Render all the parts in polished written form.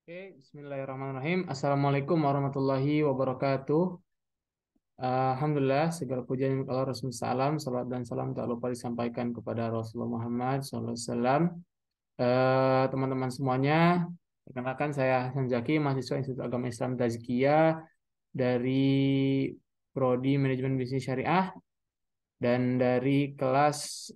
Oke, Bismillahirrahmanirrahim. Assalamualaikum warahmatullahi wabarakatuh. Alhamdulillah, segala puji dan nikmat Allah Rasulullah salam, salat dan salam tak lupa disampaikan kepada Rasulullah Muhammad SAW. Teman-teman semuanya, perkenalkan saya Hasan Zaki, mahasiswa Institut Agama Islam Tazkiyah dari Prodi Manajemen Bisnis Syariah dan dari kelas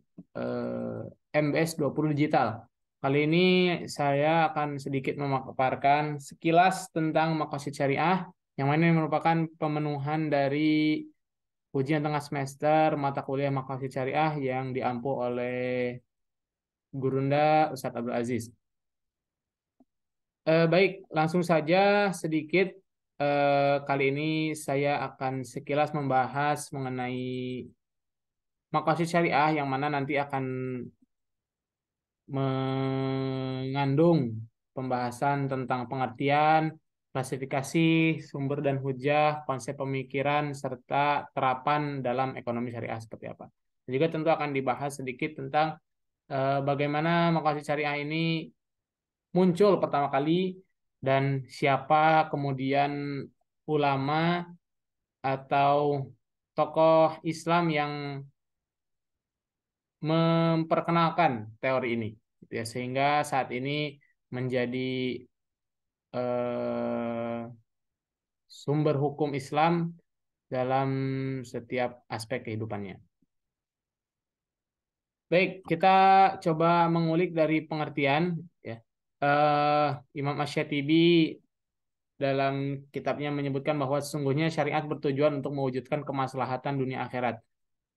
MBS 20 Digital. Kali ini saya akan sedikit memaparkan sekilas tentang Maqasid Syariah, yang mana ini merupakan pemenuhan dari ujian tengah semester mata kuliah Maqasid Syariah yang diampu oleh Gurunda Ustadz Abdul Aziz. Baik, langsung saja sedikit. Kali ini saya akan sekilas membahas mengenai Maqasid Syariah, yang mana nanti akan mengandung pembahasan tentang pengertian, klasifikasi, sumber dan hujah, konsep pemikiran, serta terapan dalam ekonomi syariah seperti apa. Dan juga tentu akan dibahas sedikit tentang bagaimana Maqasid Syariah ini muncul pertama kali dan siapa kemudian ulama atau tokoh Islam yang memperkenalkan teori ini, gitu ya, sehingga saat ini menjadi eh, sumber hukum Islam dalam setiap aspek kehidupannya. Baik, kita coba mengulik dari pengertian, ya. Eh, Imam Asy-Syatibi dalam kitabnya menyebutkan bahwa sesungguhnya syariat bertujuan untuk mewujudkan kemaslahatan dunia akhirat.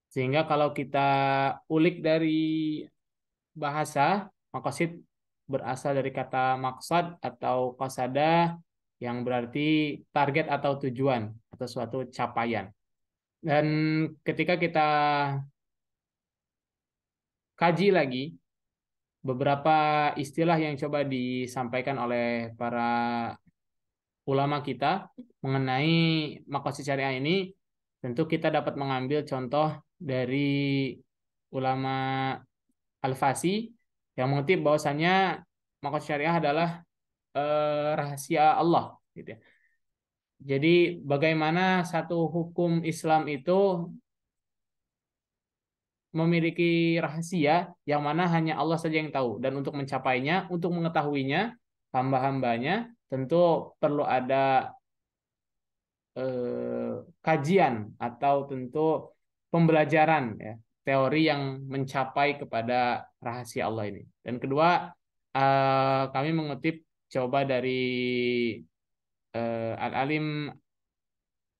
Sehingga kalau kita ulik dari bahasa, maqasid berasal dari kata maksad atau qasada, yang berarti target atau tujuan atau suatu capaian. Dan ketika kita kaji lagi beberapa istilah yang coba disampaikan oleh para ulama kita mengenai maqasid syariah ini, tentu kita dapat mengambil contoh dari ulama Al-Fasi yang mengutip bahwasannya maqasid syariah adalah rahasia Allah, gitu ya. Jadi bagaimana satu hukum Islam itu memiliki rahasia yang mana hanya Allah saja yang tahu, dan untuk mencapainya, untuk mengetahuinya, hamba-hambanya tentu perlu ada kajian atau tentu pembelajaran, ya, teori yang mencapai kepada rahasia Allah ini. Dan kedua, kami mengutip coba dari Al-Alim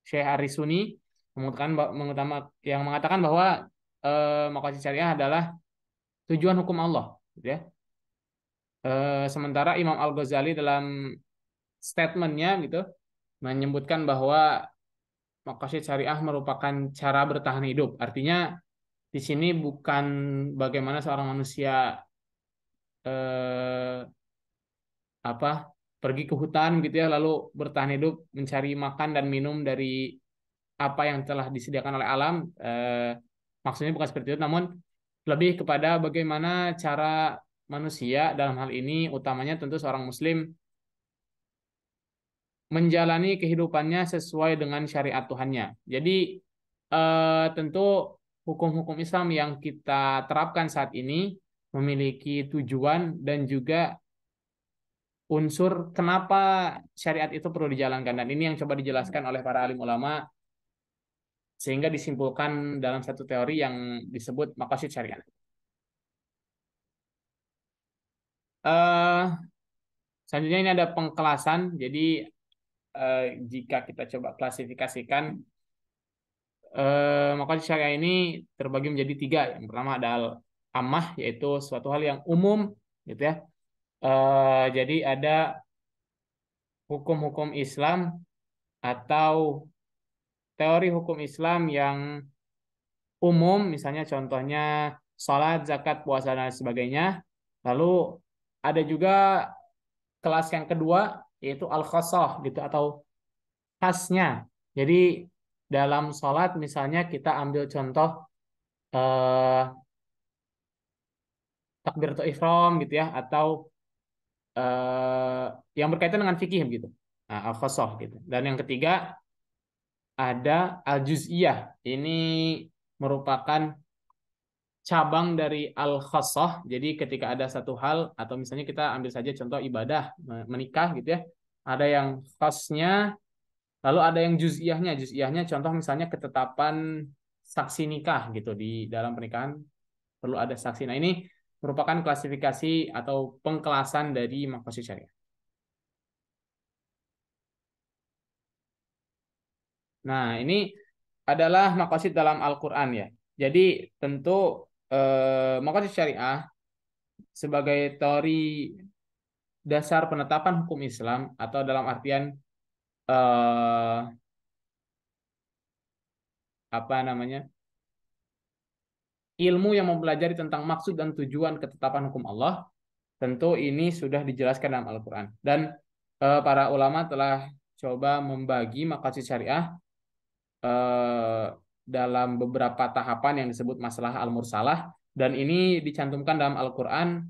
Syekh Arisuni yang mengatakan bahwa maqasid syariah adalah tujuan hukum Allah, gitu ya. Sementara Imam Al-Ghazali dalam statementnya gitu menyebutkan bahwa maqasid syariah merupakan cara bertahan hidup. Artinya di sini bukan bagaimana seorang manusia eh, apa pergi ke hutan gitu ya, lalu bertahan hidup mencari makan dan minum dari apa yang telah disediakan oleh alam. Maksudnya bukan seperti itu, namun lebih kepada bagaimana cara manusia dalam hal ini utamanya tentu seorang muslim menjalani kehidupannya sesuai dengan syariat Tuhannya. Jadi tentu hukum-hukum Islam yang kita terapkan saat ini memiliki tujuan dan juga unsur kenapa syariat itu perlu dijalankan, dan ini yang coba dijelaskan oleh para alim ulama sehingga disimpulkan dalam satu teori yang disebut maqasid syariat. Eh Selanjutnya ini ada pengkelasan. Jadi eh, jika kita coba klasifikasikan, maqasid syariah ini terbagi menjadi tiga. Yang pertama ada ammah, yaitu suatu hal yang umum, gitu ya. Jadi ada hukum-hukum Islam atau teori hukum Islam yang umum, misalnya contohnya sholat, zakat, puasa, dan sebagainya. Lalu ada juga kelas yang kedua, yaitu al-khassah gitu atau khasnya. Jadi dalam sholat misalnya kita ambil contoh eh, takbiratul ihram gitu ya, atau yang berkaitan dengan fikih gitu. Nah, al-khassah gitu. Dan yang ketiga ada al-juz'iyah. Ini merupakan cabang dari al-khassah. Jadi ketika ada satu hal atau misalnya kita ambil saja contoh ibadah menikah gitu ya. Ada yang khasnya, lalu ada yang juz'iyahnya. Juz'iyahnya contoh misalnya ketetapan saksi nikah gitu di dalam pernikahan perlu ada saksi. Nah, ini merupakan klasifikasi atau pengkelasan dari maqasid syariah. Nah, ini adalah maqasid dalam Al-Qur'an ya. Jadi tentu maqasid syariah sebagai teori dasar penetapan hukum Islam atau dalam artian eh, apa namanya ilmu yang mempelajari tentang maksud dan tujuan ketetapan hukum Allah, tentu ini sudah dijelaskan dalam Al-Quran dan para ulama telah coba membagi maqasid syariah eh, dalam beberapa tahapan yang disebut masalah al-mursalah dan ini dicantumkan dalam Al-Quran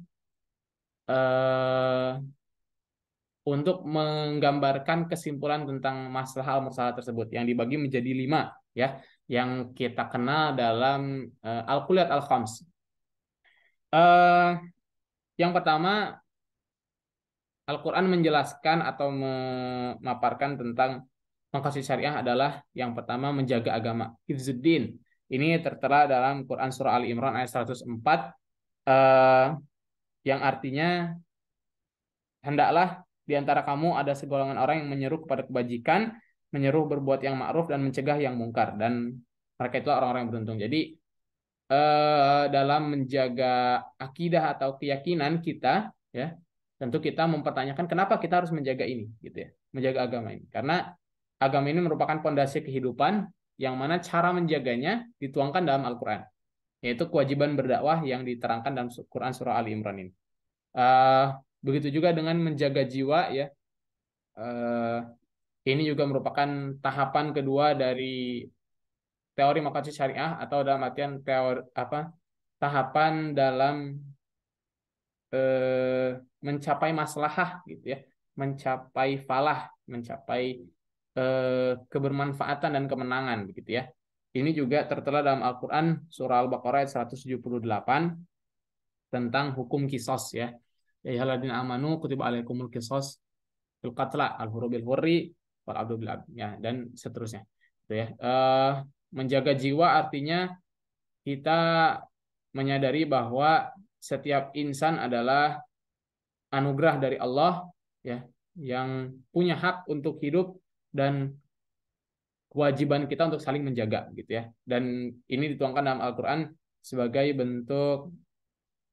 eh, untuk menggambarkan kesimpulan tentang masalah al-mursalah tersebut yang dibagi menjadi 5 ya yang kita kenal dalam al-quliyat al-khams. Eh, yang pertama Al-Quran menjelaskan atau memaparkan tentang maqasid syariah adalah yang pertama menjaga agama. Hifzuddin. Ini tertera dalam Quran Surah Ali Imran ayat 104 eh, yang artinya hendaklah di antara kamu ada segolongan orang yang menyeru kepada kebajikan, menyeru berbuat yang ma'ruf dan mencegah yang mungkar dan mereka itu orang-orang yang beruntung. Jadi dalam menjaga akidah atau keyakinan kita ya tentu kita mempertanyakan kenapa kita harus menjaga ini gitu ya menjaga agama ini karena agama ini merupakan pondasi kehidupan yang mana cara menjaganya dituangkan dalam Al-Quran yaitu kewajiban berdakwah yang diterangkan dalam Quran Surah Ali Imran ini. uh, Begitu juga dengan menjaga jiwa ya. uh, ini juga merupakan tahapan kedua dari teori maqasid syariah atau dalam artian teori apa tahapan dalam eh, mencapai maslahah gitu ya, mencapai falah, mencapai kebermanfaatan dan kemenangan begitu ya. Ini juga tertera dalam Al-Qur'an surah Al-Baqarah ayat 178 tentang hukum kisos ya. Ya ayyuhalladzina amanu kutiba alaikumul kisos fil qatla al-hurri bil hurri wal abdu bil abd ya dan seterusnya. Gitu ya. Menjaga jiwa artinya kita menyadari bahwa setiap insan adalah anugerah dari Allah ya yang punya hak untuk hidup dan kewajiban kita untuk saling menjaga gitu ya. Dan ini dituangkan dalam Al-Qur'an sebagai bentuk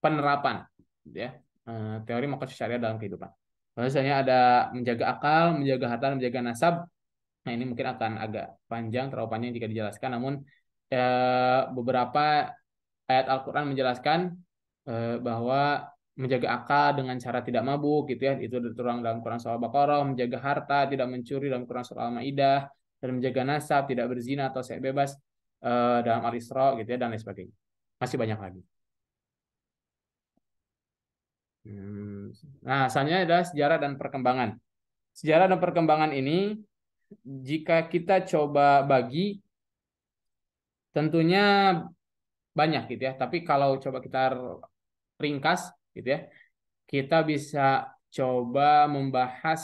penerapan gitu ya. Teori maqasid syariah dalam kehidupan. Misalnya ada menjaga akal, menjaga harta, menjaga nasab. Nah, ini mungkin akan agak panjang, terlalu panjang jika dijelaskan. Namun beberapa ayat Al-Quran menjelaskan bahwa menjaga akal dengan cara tidak mabuk gitu ya itu tertuang dalam Quran surah Al-Baqarah, menjaga harta tidak mencuri dalam Quran surah Al-Maidah, dan menjaga nasab tidak berzina atau seks bebas dalam Al-Isra gitu ya dan lain sebagainya. Masih banyak lagi. Nah, selanjutnya adalah sejarah dan perkembangan. Sejarah dan perkembangan ini jika kita coba bagi tentunya banyak gitu ya. Tapi kalau coba kita ringkas gitu ya, kita bisa coba membahas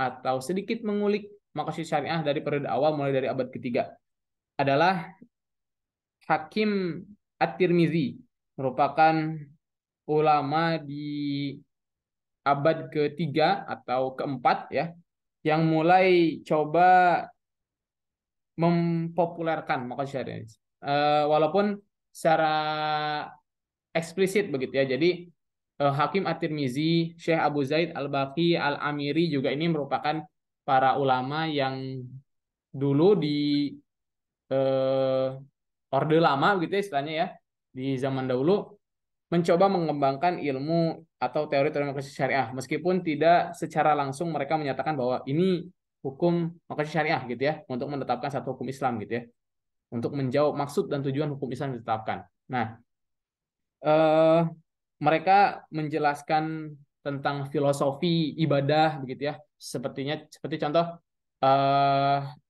atau sedikit mengulik maqasid syariah dari periode awal mulai dari abad ketiga adalah Hakim At-Tirmizi merupakan ulama di abad ketiga atau keempat ya yang mulai coba mempopulerkan maqasid syariah. Walaupun secara eksplisit begitu ya. Jadi Hakim At-Tirmizi, Syekh Abu Zaid Al-Baqi Al-Amiri juga ini merupakan para ulama yang dulu di Orde Lama gitu ya istilahnya ya di zaman dahulu mencoba mengembangkan ilmu atau teori-teori maqasid syariah meskipun tidak secara langsung mereka menyatakan bahwa ini hukum maqasid syariah gitu ya untuk menetapkan satu hukum Islam gitu ya untuk menjawab maksud dan tujuan hukum Islam ditetapkan. Nah, eh, mereka menjelaskan tentang filosofi ibadah begitu ya. Seperti contoh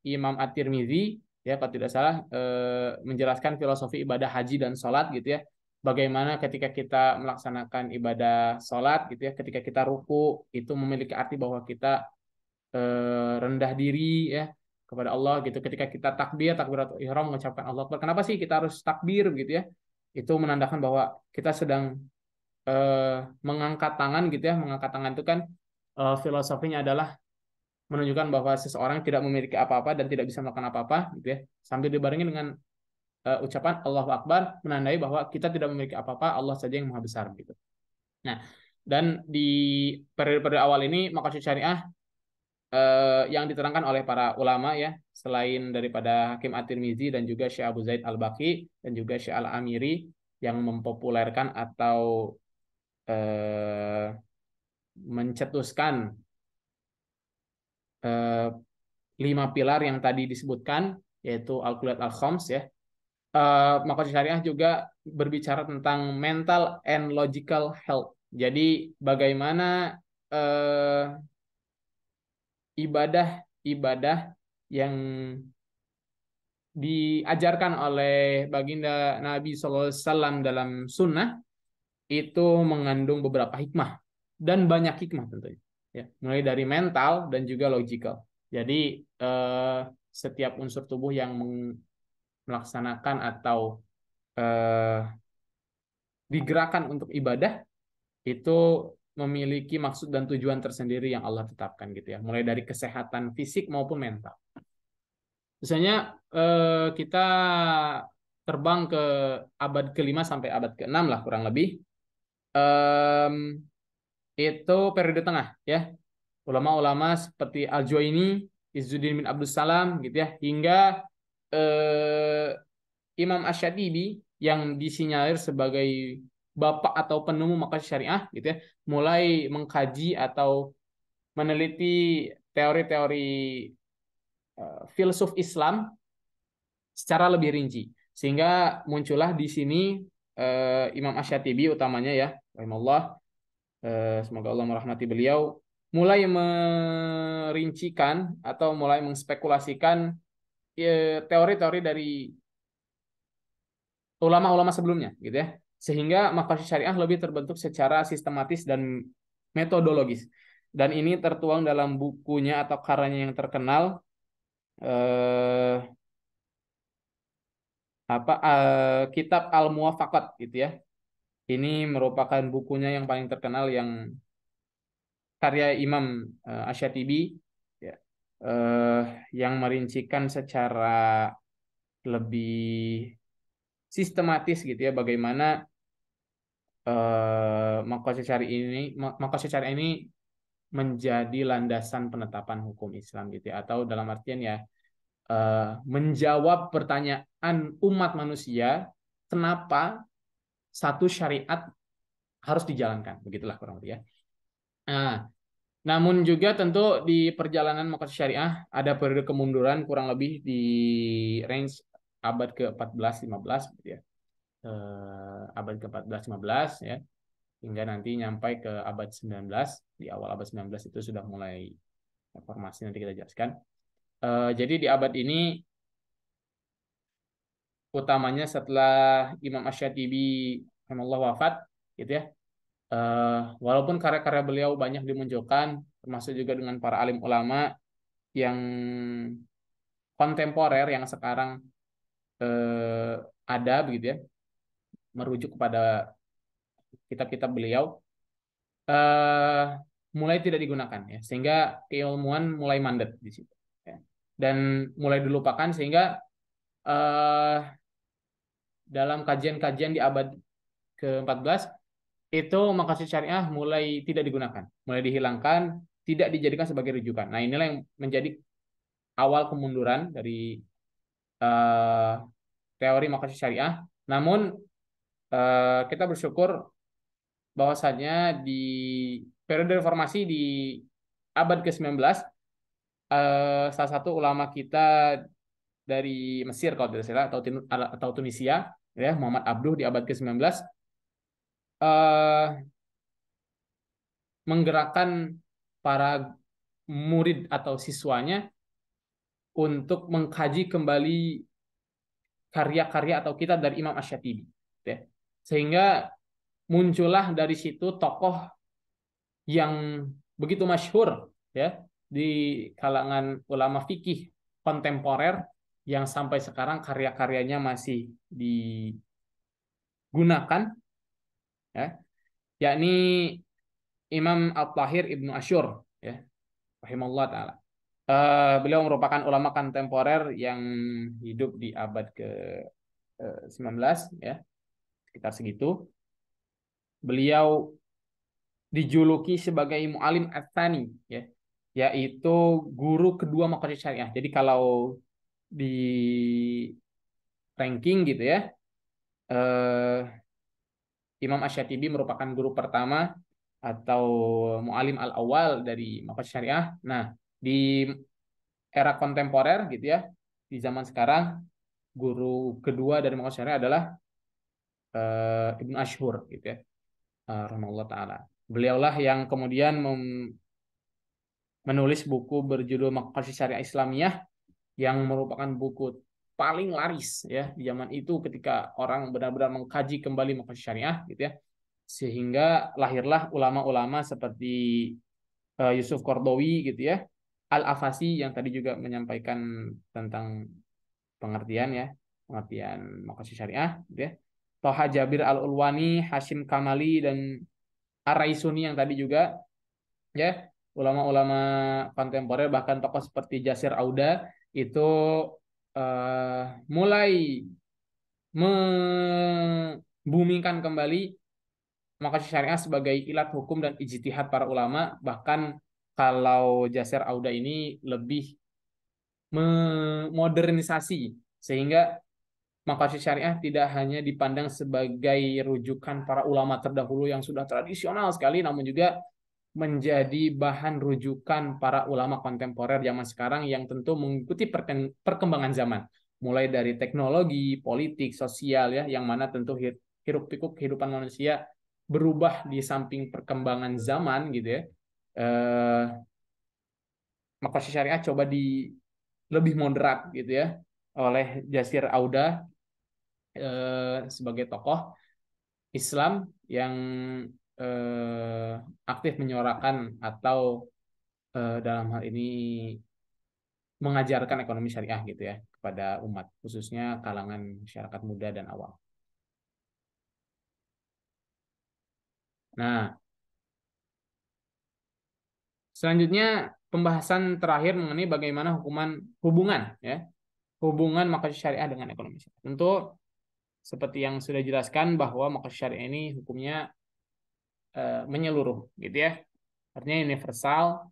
Imam At-Tirmidzi ya kalau tidak salah menjelaskan filosofi ibadah haji dan sholat gitu ya. Bagaimana ketika kita melaksanakan ibadah sholat gitu ya, ketika kita ruku itu memiliki arti bahwa kita rendah diri ya kepada Allah gitu. Ketika kita takbiratul ihram mengucapkan Allah Akbar. Kenapa sih kita harus takbir gitu ya? Itu menandakan bahwa kita sedang mengangkat tangan gitu ya. Mengangkat tangan itu kan filosofinya adalah menunjukkan bahwa seseorang tidak memiliki apa-apa dan tidak bisa melakukan apa-apa gitu ya. Sambil dibarengi dengan ucapan Allahu Akbar menandai bahwa kita tidak memiliki apa-apa, Allah saja yang maha besar gitu. Nah, dan di periode-periode awal ini maqasid syariah yang diterangkan oleh para ulama ya, selain daripada Hakim At-Tirmizi dan juga Syekh Abu Zaid Al-Baqi dan juga Syekh Al-Amiri yang mempopulerkan atau mencetuskan eh, 5 pilar yang tadi disebutkan, yaitu Al-Qiyat Al-Khams ya. Maqasid syariah juga berbicara tentang mental and logical health. Jadi bagaimana ibadah-ibadah yang diajarkan oleh baginda Nabi SAW dalam sunnah itu mengandung beberapa hikmah dan banyak hikmah tentunya ya, mulai dari mental dan juga logical. Jadi setiap unsur tubuh yang melaksanakan atau digerakkan untuk ibadah itu memiliki maksud dan tujuan tersendiri yang Allah tetapkan gitu ya, mulai dari kesehatan fisik maupun mental. Misalnya kita terbang ke abad ke-5 sampai abad ke-6 lah kurang lebih. Itu periode tengah ya. Ulama-ulama seperti Al-Juwaini, Izzuddin bin Abdul Salam gitu ya, hingga Imam Asy-Syatibi yang disinyalir sebagai bapak atau penemu maqasid syariah gitu ya, mulai mengkaji atau meneliti teori-teori filsuf Islam secara lebih rinci. Sehingga muncullah di sini Imam Asy-Syatibi utamanya ya, rahimahullah, semoga Allah merahmati beliau, mulai merincikan atau mulai mengspekulasikan teori-teori dari ulama-ulama sebelumnya gitu ya. Sehingga maqasid syariah lebih terbentuk secara sistematis dan metodologis. Dan ini tertuang dalam bukunya atau karyanya yang terkenal kitab Al-Muwafaqat gitu ya. Ini merupakan bukunya yang paling terkenal yang karya Imam Asy-Syatibi ya, yang merincikan secara lebih sistematis gitu ya bagaimana maqasid syari ini menjadi landasan penetapan hukum Islam gitu ya, atau dalam artian ya menjawab pertanyaan umat manusia kenapa satu syariat harus dijalankan, begitulah kurang lebih ya. Nah, namun juga tentu di perjalanan maqasid syariah ada periode kemunduran kurang lebih di range abad ke-14-15 gitu ya. Abad ke-14-15 ya, hingga nanti nyampai ke abad 19. Di awal abad 19 itu sudah mulai reformasi, nanti kita jelaskan. Jadi di abad ini utamanya setelah Imam Asy-Syatibi rahimahullah wafat gitu ya. Walaupun karya-karya beliau banyak dimunculkan, termasuk juga dengan para alim ulama yang kontemporer yang sekarang ada begitu ya, merujuk kepada kitab-kitab beliau, eh, mulai tidak digunakan ya, sehingga keilmuan mulai mandek di situ ya. Dan mulai dilupakan sehingga eh, dalam kajian-kajian di abad ke-14 itu maqasid syariah mulai tidak digunakan, mulai dihilangkan, tidak dijadikan sebagai rujukan. Nah, inilah yang menjadi awal kemunduran dari eh, teori maqasid syariah. Namun kita bersyukur bahwasanya di periode reformasi di abad ke-19 salah satu ulama kita dari Mesir kalau tidak salah atau Tunisia ya, Muhammad Abduh di abad ke-19 eh, menggerakkan para murid atau siswanya untuk mengkaji kembali karya-karya atau kitab dari Imam Asy-Syatibi, ya. Sehingga muncullah dari situ tokoh yang begitu masyhur, ya, di kalangan ulama fikih kontemporer yang sampai sekarang karya-karyanya masih digunakan, ya, yakni Imam At-Tahir Ibnu Asyur, ya, rahimahullah taala. Beliau merupakan ulama kontemporer yang hidup di abad ke-19, ya, sekitar segitu. Beliau dijuluki sebagai Mu'alim Ats-Tsani, ya, yaitu guru kedua Maqasid Syariah. Jadi kalau di ranking gitu, ya, eh, Imam Asy-Syatibi merupakan guru pertama atau Mu'alim al-awwal dari Maqasid Syariah. Nah, di era kontemporer gitu, ya, di zaman sekarang guru kedua dari Maqasid Syariah adalah Ibnu Asyhur gitu, ya, rahimahullah taala. Beliaulah yang kemudian menulis buku berjudul Maqasid Syariah Islamiyah yang merupakan buku paling laris, ya, di zaman itu ketika orang benar-benar mengkaji kembali Maqasid Syariah gitu, ya. Sehingga lahirlah ulama-ulama seperti Yusuf Qardawi gitu, ya. Al-Afasi yang tadi juga menyampaikan tentang pengertian, ya, pengertian Maqasid Syariah gitu, ya. Toha Jabir Al-Ulwani, Hashim Kamali dan Ar-Raisuni yang tadi juga, ya, ulama-ulama kontemporer bahkan tokoh seperti Jasir Auda itu mulai membumingkan kembali Maqasid Syariah sebagai ilat hukum dan ijtihad para ulama. Bahkan kalau Jasir Auda ini lebih memodernisasi sehingga Maqasid Syariah tidak hanya dipandang sebagai rujukan para ulama terdahulu yang sudah tradisional sekali, namun juga menjadi bahan rujukan para ulama kontemporer zaman sekarang yang tentu mengikuti perkembangan zaman, mulai dari teknologi, politik, sosial, ya, yang mana tentu hiruk-pikuk kehidupan manusia berubah di samping perkembangan zaman gitu, ya. Eh, Maqasid Syariah coba di lebih moderat gitu, ya, oleh Jasir Auda sebagai tokoh Islam yang aktif menyuarakan atau dalam hal ini mengajarkan ekonomi syariah gitu, ya, kepada umat, khususnya kalangan masyarakat muda dan awam. Nah, selanjutnya pembahasan terakhir mengenai bagaimana hubungan maqasid syariah dengan ekonomi syariah. Tentu seperti yang sudah dijelaskan bahwa maqasid syariah ini hukumnya menyeluruh gitu, ya. Artinya universal.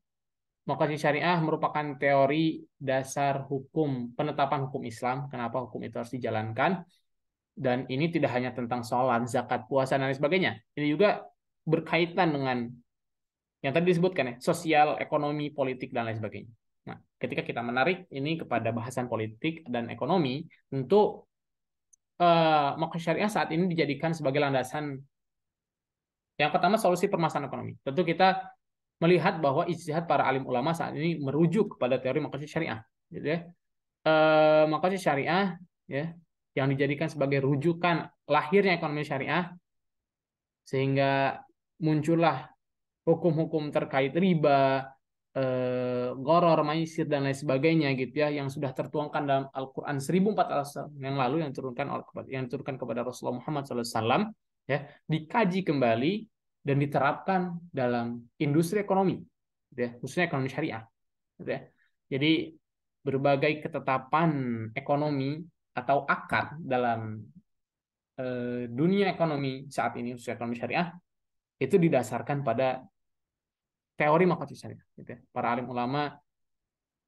Maqasid syariah merupakan teori dasar hukum, penetapan hukum Islam, kenapa hukum itu harus dijalankan. Dan ini tidak hanya tentang sholat, zakat, puasa, dan lain sebagainya. Ini juga berkaitan dengan yang tadi disebutkan, ya, sosial, ekonomi, politik, dan lain sebagainya. Nah, ketika kita menarik ini kepada bahasan politik dan ekonomi, tentu maqasid syariah saat ini dijadikan sebagai landasan yang pertama solusi permasalahan ekonomi. Tentu kita melihat bahwa ijtihad para alim ulama saat ini merujuk kepada teori maqasid syariah, gitu, ya. Maqasid syariah, ya, yang dijadikan sebagai rujukan lahirnya ekonomi syariah sehingga muncullah hukum-hukum terkait riba, goror, maisir, dan lain sebagainya gitu, ya, yang sudah tertuangkan dalam Al-Quran 1400 tahun yang lalu yang diturunkan kepada Rasulullah Muhammad SAW, ya, dikaji kembali dan diterapkan dalam industri ekonomi, gitu, ya, khususnya ekonomi syariah, gitu, ya. Jadi berbagai ketetapan ekonomi atau akad dalam dunia ekonomi saat ini, khususnya ekonomi syariah, itu didasarkan pada teori maqasid syariah, gitu, ya. Para alim ulama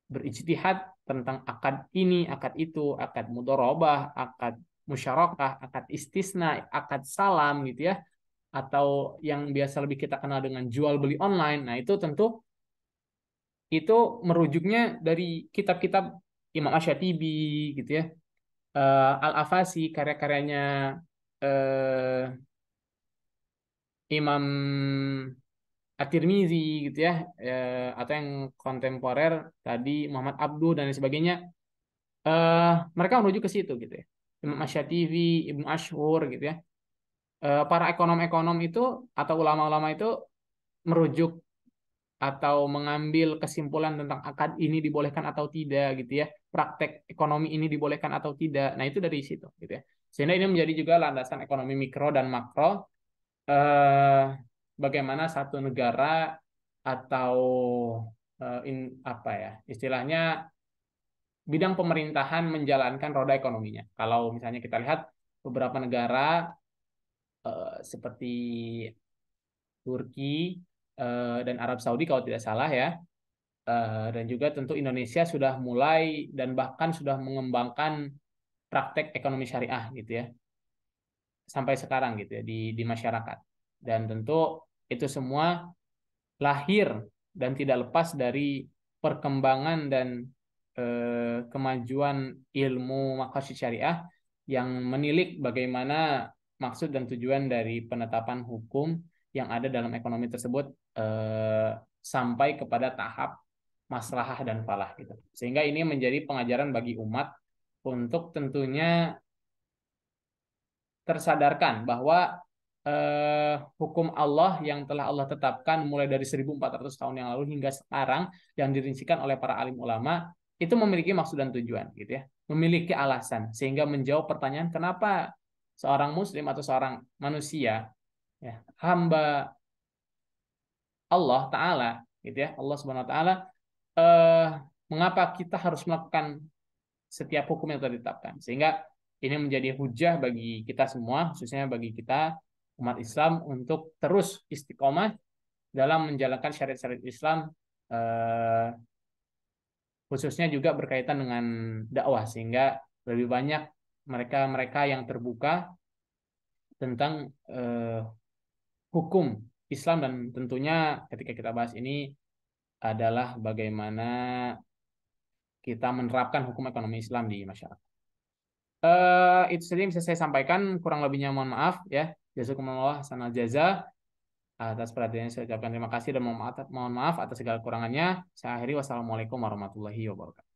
berijtihad tentang akad ini, akad itu, akad mudharabah, akad musyarakah, akad istisna, akad salam gitu, ya, atau yang biasa lebih kita kenal dengan jual beli online. Nah, itu tentu itu merujuknya dari kitab-kitab Imam Asy-Syatibi gitu, ya. Al-Afasi, karya-karyanya eh, Imam At-Tirmizi gitu ya, atau yang kontemporer tadi Muhammad Abduh dan lain sebagainya, mereka merujuk ke situ gitu ya. Imam Asy-Syafi'i, Ibnu Ashur gitu ya. Para ekonom-ekonom itu atau ulama-ulama itu merujuk atau mengambil kesimpulan tentang akad ini dibolehkan atau tidak gitu ya, praktek ekonomi ini dibolehkan atau tidak. Nah, itu dari situ gitu ya. Sehingga ini menjadi juga landasan ekonomi mikro dan makro, eh, bagaimana satu negara atau apa ya istilahnya, bidang pemerintahan menjalankan roda ekonominya. Kalau misalnya kita lihat beberapa negara seperti Turki dan Arab Saudi kalau tidak salah ya. Dan juga tentu Indonesia sudah mulai dan bahkan sudah mengembangkan praktek ekonomi syariah gitu ya sampai sekarang gitu ya di masyarakat. Dan tentu itu semua lahir dan tidak lepas dari perkembangan dan kemajuan ilmu maqasid syariah yang menilik bagaimana maksud dan tujuan dari penetapan hukum yang ada dalam ekonomi tersebut, sampai kepada tahap maslahah dan falah gitu. Sehingga ini menjadi pengajaran bagi umat untuk tentunya tersadarkan bahwa hukum Allah yang telah Allah tetapkan mulai dari 1400 tahun yang lalu hingga sekarang yang dirincikan oleh para alim ulama itu memiliki maksud dan tujuan gitu ya. Memiliki alasan sehingga menjawab pertanyaan kenapa seorang muslim atau seorang manusia ya, hamba Allah taala gitu ya, Allah Subhanahu wa taala, eh, mengapa kita harus melakukan setiap hukum yang telah ditetapkan. Sehingga ini menjadi hujah bagi kita semua, khususnya bagi kita umat Islam untuk terus istiqomah dalam menjalankan syariat-syariat Islam, eh, khususnya juga berkaitan dengan dakwah, sehingga lebih banyak mereka-mereka yang terbuka tentang hukum Islam, dan tentunya ketika kita bahas ini adalah bagaimana kita menerapkan hukum ekonomi Islam di masyarakat. Itu saja yang bisa saya sampaikan. Kurang lebihnya mohon maaf ya. Jazakumullah hasanal jaza. Atas perhatiannya saya ucapkan terima kasih dan mohon maaf atas segala kurangannya. Saya akhiri, wassalamualaikum warahmatullahi wabarakatuh.